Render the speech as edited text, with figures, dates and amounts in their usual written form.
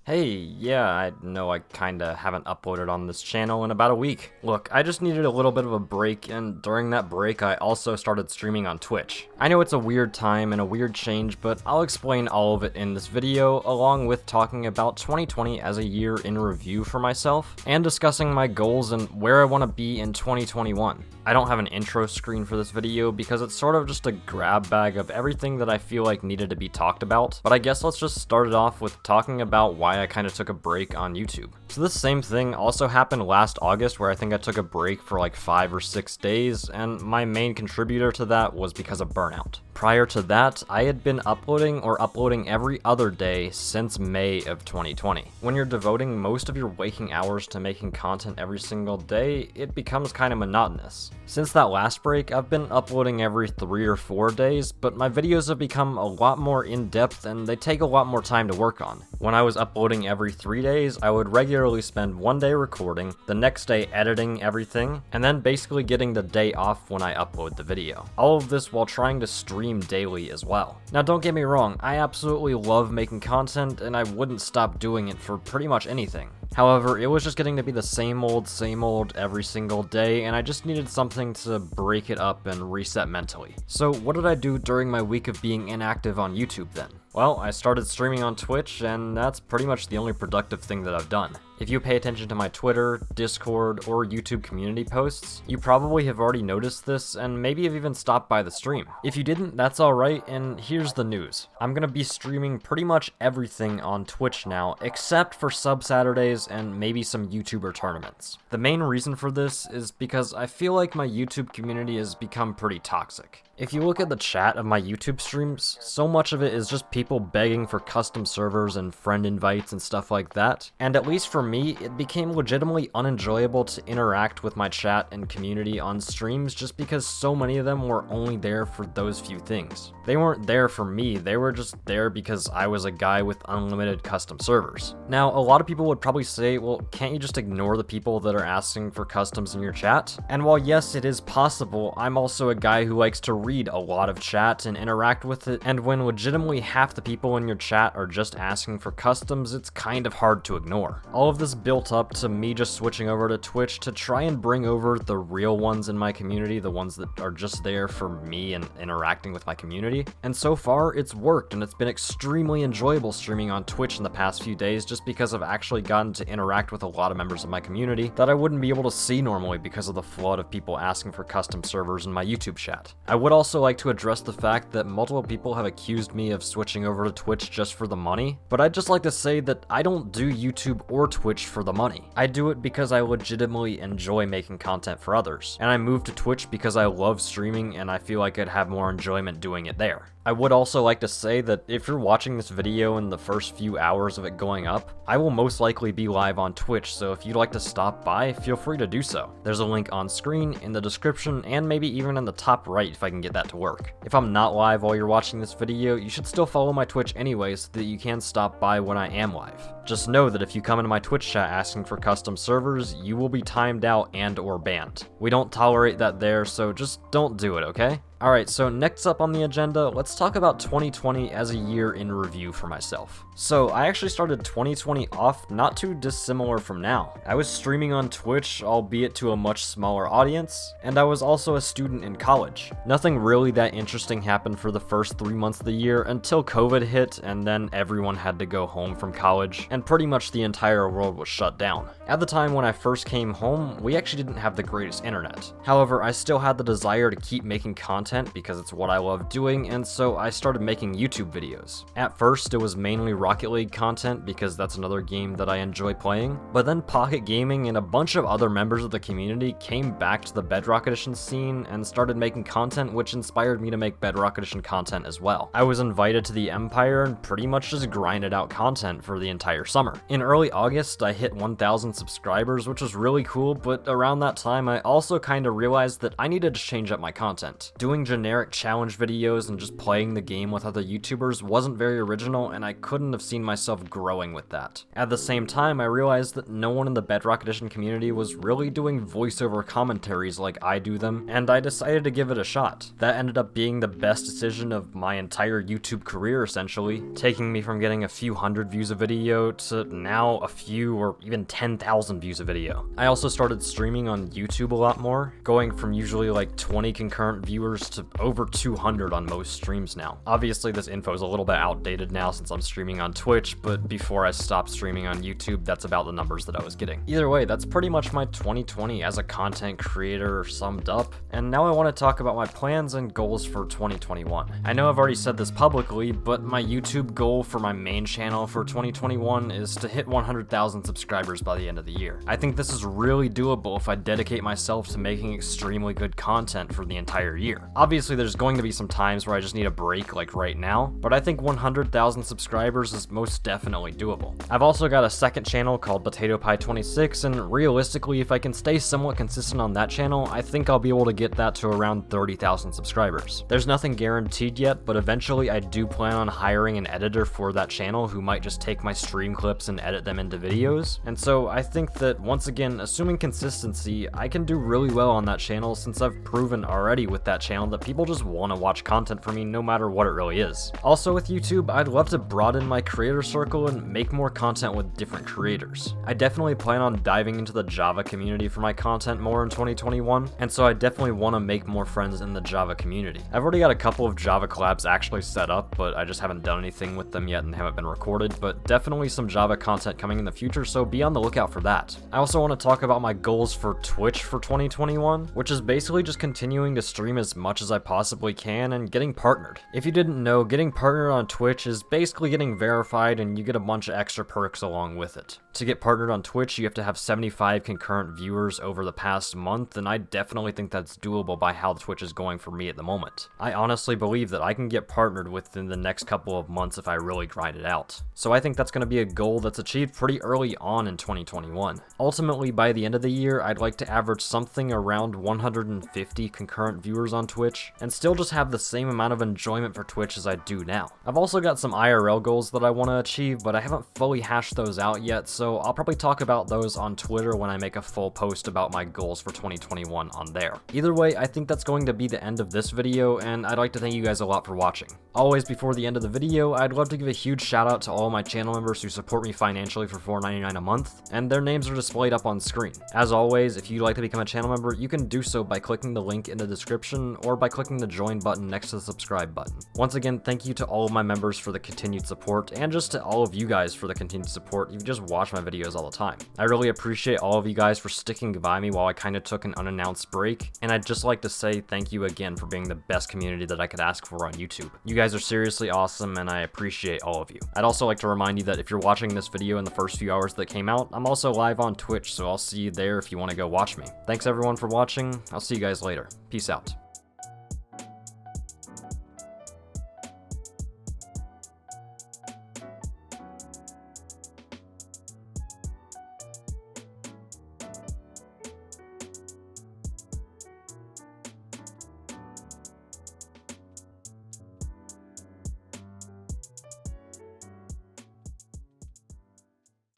Hey, yeah, I know I kinda haven't uploaded on this channel in about a week. Look, I just needed a little bit of a break, and during that break I also started streaming on Twitch. I know it's a weird time and a weird change, but I'll explain all of it in this video, along with talking about 2020 as a year in review for myself, and discussing my goals and where I want to be in 2021. I don't have an intro screen for this video because it's sort of just a grab bag of everything that I feel like needed to be talked about, but I guess let's just start it off with talking about why I kind of took a break on YouTube. So this same thing also happened last August, where I think I took a break for like 5 or 6 days, and my main contributor to that was because of burnout. Prior to that, I had been uploading every other day since May of 2020. When you're devoting most of your waking hours to making content every single day, it becomes kind of monotonous. Since that last break, I've been uploading every 3 or 4 days, but my videos have become a lot more in-depth and they take a lot more time to work on. When I was uploading every 3 days, I would regularly spend one day recording, the next day editing everything, and then basically getting the day off when I upload the video. All of this while trying to stream daily as well. Now don't get me wrong, I absolutely love making content and I wouldn't stop doing it for pretty much anything. However, it was just getting to be the same old every single day, and I just needed something to break it up and reset mentally. So what did I do during my week of being inactive on YouTube then? Well, I started streaming on Twitch, and that's pretty much the only productive thing that I've done. If you pay attention to my Twitter, Discord, or YouTube community posts, you probably have already noticed this and maybe have even stopped by the stream. If you didn't, that's alright, and here's the news. I'm gonna be streaming pretty much everything on Twitch now, except for sub Saturdays and maybe some YouTuber tournaments. The main reason for this is because I feel like my YouTube community has become pretty toxic. If you look at the chat of my YouTube streams, so much of it is just people begging for custom servers and friend invites and stuff like that, and at least for me, it became legitimately unenjoyable to interact with my chat and community on streams just because so many of them were only there for those few things. They weren't there for me, they were just there because I was a guy with unlimited custom servers. Now, a lot of people would probably say, well, can't you just ignore the people that are asking for customs in your chat? And while yes, it is possible, I'm also a guy who likes to read a lot of chat and interact with it, and when legitimately half the people in your chat are just asking for customs, it's kind of hard to ignore. All of this built up to me just switching over to Twitch to try and bring over the real ones in my community, the ones that are just there for me and interacting with my community. And so far, it's worked, and it's been extremely enjoyable streaming on Twitch in the past few days just because I've actually gotten to interact with a lot of members of my community that I wouldn't be able to see normally because of the flood of people asking for custom servers in my YouTube chat. I would also like to address the fact that multiple people have accused me of switching over to Twitch just for the money, but I'd just like to say that I don't do YouTube or Twitch for the money. I do it because I legitimately enjoy making content for others, and I moved to Twitch because I love streaming and I feel like I'd have more enjoyment doing it there. I would also like to say that if you're watching this video in the first few hours of it going up, I will most likely be live on Twitch, so if you'd like to stop by, feel free to do so. There's a link on screen, in the description, and maybe even in the top right if I can get that to work. If I'm not live while you're watching this video, you should still follow my Twitch anyway so that you can stop by when I am live. Just know that if you come into my Twitch chat asking for custom servers, you will be timed out and or banned. We don't tolerate that there, so just don't do it, okay? Alright, so next up on the agenda, let's talk about 2020 as a year in review for myself. So, I actually started 2020 off not too dissimilar from now. I was streaming on Twitch, albeit to a much smaller audience, and I was also a student in college. Nothing really that interesting happened for the first 3 months of the year until COVID hit, and then everyone had to go home from college, and pretty much the entire world was shut down. At the time when I first came home, we actually didn't have the greatest internet. However, I still had the desire to keep making content because it's what I love doing, and so I started making YouTube videos. At first, it was mainly Rocket League content because that's another game that I enjoy playing, but then Pocket Gaming and a bunch of other members of the community came back to the Bedrock Edition scene and started making content, which inspired me to make Bedrock Edition content as well. I was invited to the Empire and pretty much just grinded out content for the entire summer. In early August, I hit 1,000 subscribers, which was really cool, but around that time I also kind of realized that I needed to change up my content. Doing doing generic challenge videos and just playing the game with other YouTubers wasn't very original, and I couldn't have seen myself growing with that. At the same time, I realized that no one in the Bedrock Edition community was really doing voiceover commentaries like I do them, and I decided to give it a shot. That ended up being the best decision of my entire YouTube career, essentially, taking me from getting a few hundred views a video to now a few or even 10,000 views a video. I also started streaming on YouTube a lot more, going from usually like 20 concurrent viewers to over 200 on most streams now. Obviously this info is a little bit outdated now since I'm streaming on Twitch, but before I stopped streaming on YouTube, that's about the numbers that I was getting. Either way, that's pretty much my 2020 as a content creator summed up, and now I want to talk about my plans and goals for 2021. I know I've already said this publicly, but my YouTube goal for my main channel for 2021 is to hit 100,000 subscribers by the end of the year. I think this is really doable if I dedicate myself to making extremely good content for the entire year. Obviously, there's going to be some times where I just need a break like right now, but I think 100,000 subscribers is most definitely doable. I've also got a second channel called PotatoPie25, and realistically, if I can stay somewhat consistent on that channel, I think I'll be able to get that to around 30,000 subscribers. There's nothing guaranteed yet, but eventually I do plan on hiring an editor for that channel who might just take my stream clips and edit them into videos, and so I think that once again, assuming consistency, I can do really well on that channel since I've proven already with that channel that people just want to watch content from me no matter what it really is. Also with YouTube, I'd love to broaden my creator circle and make more content with different creators. I definitely plan on diving into the Java community for my content more in 2021, and so I definitely want to make more friends in the Java community. I've already got a couple of Java collabs actually set up, but I just haven't done anything with them yet and haven't been recorded, but definitely some Java content coming in the future, so be on the lookout for that. I also want to talk about my goals for Twitch for 2021, which is basically just continuing to stream as much as I possibly can and getting partnered. If you didn't know, getting partnered on Twitch is basically getting verified and you get a bunch of extra perks along with it. To get partnered on Twitch, you have to have 75 concurrent viewers over the past month, and I definitely think that's doable by how Twitch is going for me at the moment. I honestly believe that I can get partnered within the next couple of months if I really grind it out. So I think that's going to be a goal that's achieved pretty early on in 2021. Ultimately, by the end of the year, I'd like to average something around 150 concurrent viewers on Twitch, and still just have the same amount of enjoyment for Twitch as I do now. I've also got some IRL goals that I want to achieve, but I haven't fully hashed those out yet, so I'll probably talk about those on Twitter when I make a full post about my goals for 2021 on there. Either way, I think that's going to be the end of this video, and I'd like to thank you guys a lot for watching. Always, before the end of the video, I'd love to give a huge shout out to all my channel members who support me financially for $4.99 a month, and their names are displayed up on screen. As always, if you'd like to become a channel member, you can do so by clicking the link in the description or by clicking the join button next to the subscribe button. Once again, thank you to all of my members for the continued support, and just to all of you guys for the continued support. You just watch my videos all the time. I really appreciate all of you guys for sticking by me while I kind of took an unannounced break, and I'd just like to say thank you again for being the best community that I could ask for on YouTube. You guys are seriously awesome, and I appreciate all of you. I'd also like to remind you that if you're watching this video in the first few hours that came out, I'm also live on Twitch, so I'll see you there if you want to go watch me. Thanks everyone for watching. I'll see you guys later. Peace out.